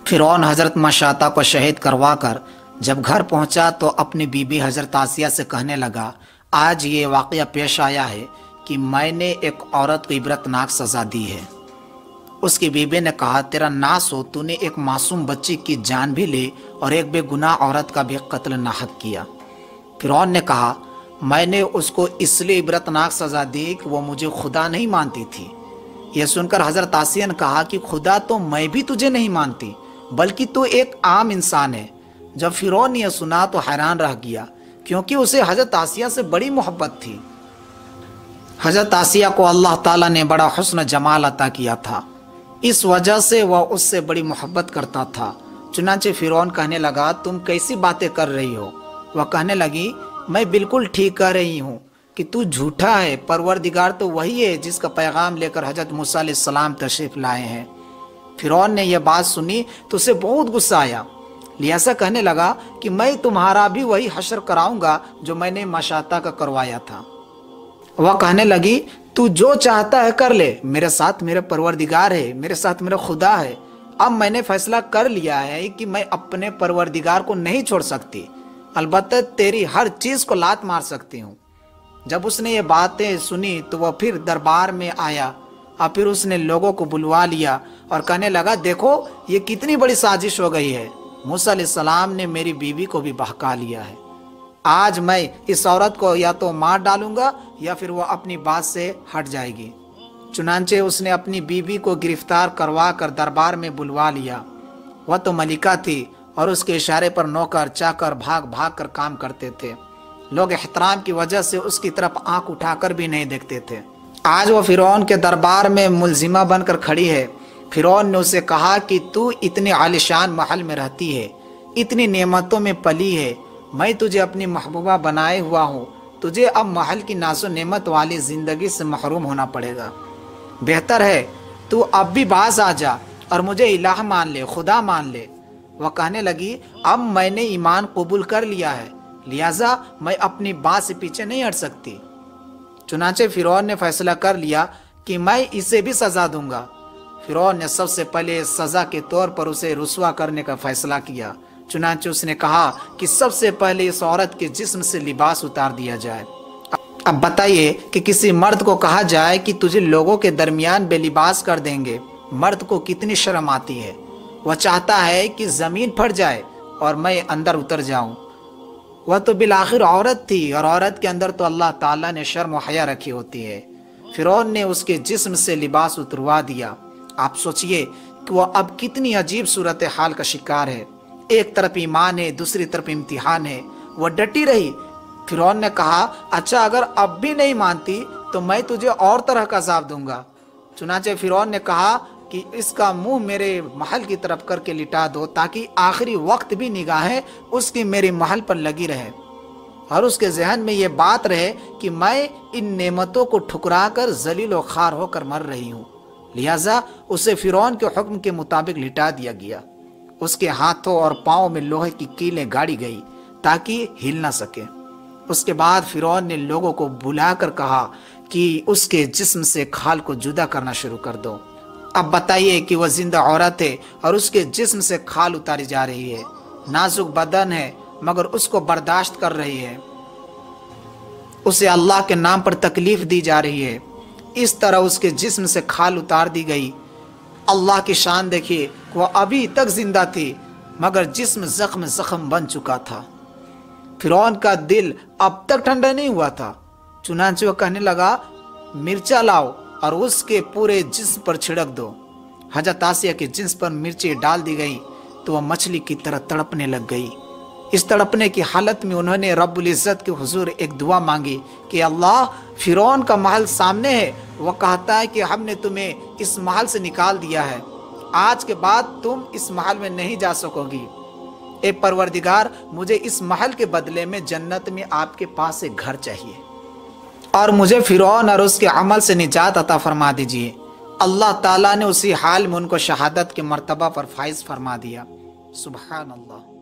फिरौन हजरत मशाता को शहीद करवा कर जब घर पहुंचा तो अपनी बीबी हजरत आसिया से कहने लगा, आज ये वाक़या पेश आया है कि मैंने एक औरत को इबरतनाक सज़ा दी है। उसकी बीबी ने कहा, तेरा नास हो, तूने एक मासूम बच्ची की जान भी ली और एक बेगुनाह औरत का भी कत्ल नाहक किया। फिरौन ने कहा, मैंने उसको इसलिए इबरतनाक सज़ा दी कि वो मुझे खुदा नहीं मानती थी। यह सुनकर हज़रत आसिया ने कहा कि खुदा तो मैं भी तुझे नहीं मानती, बल्कि तू एक आम इंसान है। जब फिरौन ने यह सुना तो हैरान रह गया, क्योंकि उसे हज़रत आसिया से बड़ी मोहब्बत थी। हज़रत आसिया को अल्लाह ताला ने बड़ा हुस्न जमाल अता किया था, इस वजह से वह उससे बड़ी मोहब्बत करता था। चुनांचे फिरौन कहने लगा, तुम कैसी बातें कर रही हो? वह कहने लगी, मैं बिल्कुल ठीक कह रही हूँ कि तू झूठा है। परवरदिगार तो वही है जिसका पैगाम लेकर हज़रत मूसा अलैहिस्सलाम तशरीफ़ लाए हैं। फिरौन ने यह बात सुनी तो उसे बहुत गुस्सा आया, लिहाजा कहने लगा कि मैं तुम्हारा भी वही हशर कराऊंगा जो मैंने मशाता का करवाया था। वह कहने लगी, तू जो चाहता है कर ले, मेरे साथ मेरे परवरदिगार है, मेरे साथ मेरा खुदा है। अब मैंने फैसला कर लिया है कि मैं अपने परवरदिगार को नहीं छोड़ सकती, अलबत्ता तेरी हर चीज़ को लात मार सकती हूँ। जब उसने ये बातें सुनी तो वह फिर दरबार में आया और फिर उसने लोगों को बुलवा लिया और कहने लगा, देखो ये कितनी बड़ी साजिश हो गई है। मूसा अलैहिस्सलाम ने मेरी बीवी को भी बहका लिया है। आज मैं इस औरत को या तो मार डालूंगा या फिर वह अपनी बात से हट जाएगी। चुनांचे उसने अपनी बीवी को गिरफ्तार करवा कर दरबार में बुलवा लिया। वह तो मलिका थी और उसके इशारे पर नौकर चाकर भाग भाग कर काम करते थे। लोग एहतराम की वजह से उसकी तरफ आंख उठाकर भी नहीं देखते थे। आज वह फिरौन के दरबार में मुलजिमा बनकर खड़ी है। फिरौन ने उसे कहा कि तू इतने आलिशान महल में रहती है, इतनी नेमतों में पली है, मैं तुझे अपनी महबूबा बनाए हुआ हूँ, तुझे अब महल की नाज़ो नेमत वाली ज़िंदगी से महरूम होना पड़ेगा। बेहतर है तू अब भी बाज आ जा और मुझे इलाह मान ले, खुदा मान ले। वह कहने लगी, अब मैंने ईमान कबूल कर लिया है, लिहाजा मैं अपनी बात से पीछे नहीं हट सकती। चुनांचे फिरौन ने फैसला कर लिया कि मैं इसे भी सज़ा दूंगा। फिरौन ने सबसे पहले सज़ा के तौर पर उसे रुसवा करने का फैसला किया। चुनांचे उसने कहा कि सबसे पहले इस औरत के जिस्म से लिबास उतार दिया जाए। अब बताइए कि किसी मर्द को कहा जाए कि तुझे लोगों के दरमियान बेलिबास कर देंगे, मर्द को कितनी शर्म आती है। वह चाहता है कि ज़मीन फट जाए और मैं अंदर उतर जाऊं। वह तो बिलाखिर औरत थी और औरत के अंदर तो अल्लाह ताला ने शर्म व हया रखी होती है। फिरौन ने उसके जिस्म से लिबास उतरवा दिया। आप सोचिए कि वह अब कितनी अजीब सूरत हाल का शिकार है। एक तरफ ईमान है, दूसरी तरफ इम्तिहान है। वह डटी रही। फिरौन ने कहा, अच्छा अगर अब भी नहीं मानती तो मैं तुझे और तरह का अज़ाब दूंगा। चुनांचे फिरौन ने कहा कि इसका मुंह मेरे महल की तरफ करके लिटा दो, ताकि आखिरी वक्त भी निगाहें उसकी मेरे महल पर लगी रहे और उसके जहन में ये बात रहे कि मैं इन नेमतों को ठुकरा कर जलील व खार होकर मर रही हूँ। लिहाजा उसे फिरौन के हुक्म के मुताबिक लिटा दिया गया। उसके हाथों और पाँव में लोहे की कीलें गाड़ी गई ताकि हिल ना सके। उसके बाद फिरौन ने लोगों को बुलाकर कहा कि उसके जिस्म से खाल को जुदा करना शुरू कर दो। अब बताइए कि वह जिंदा औरत है और उसके जिस्म से खाल उतारी जा रही है। नाजुक बदन है मगर उसको बर्दाश्त कर रही है। उसे अल्लाह के नाम पर तकलीफ दी जा रही है। इस तरह उसके जिस्म से खाल उतार दी गई। अल्लाह की शान देखिए, वह अभी तक जिंदा थी मगर जिस्म जख्म जख्म बन चुका था। फिरौन का दिल अब तक ठंडा नहीं हुआ था। चुनांचे वह कहने लगा, मिर्चा लाओ और उसके पूरे जिस्म पर छिड़क दो। हजरत आसिया के जिस्म पर मिर्ची डाल दी गई तो वह मछली की तरह तड़पने लग गई। इस तड़पने की हालत में उन्होंने रब्बुल इज़्ज़त के हुजूर एक दुआ मांगी कि अल्लाह, फिरौन का महल सामने है, वह कहता है कि हमने तुम्हें इस महल से निकाल दिया है, आज के बाद तुम इस महल में नहीं जा सकोगी। ए परवरदिगार, मुझे इस महल के बदले में जन्नत में आपके पास एक घर चाहिए और मुझे फिरौन और उसके अमल से निजात अता फरमा दीजिए। अल्लाह ताला ने उसी हाल में उनको शहादत के मर्तबा पर फाइज फरमा दिया। सुभान अल्लाह।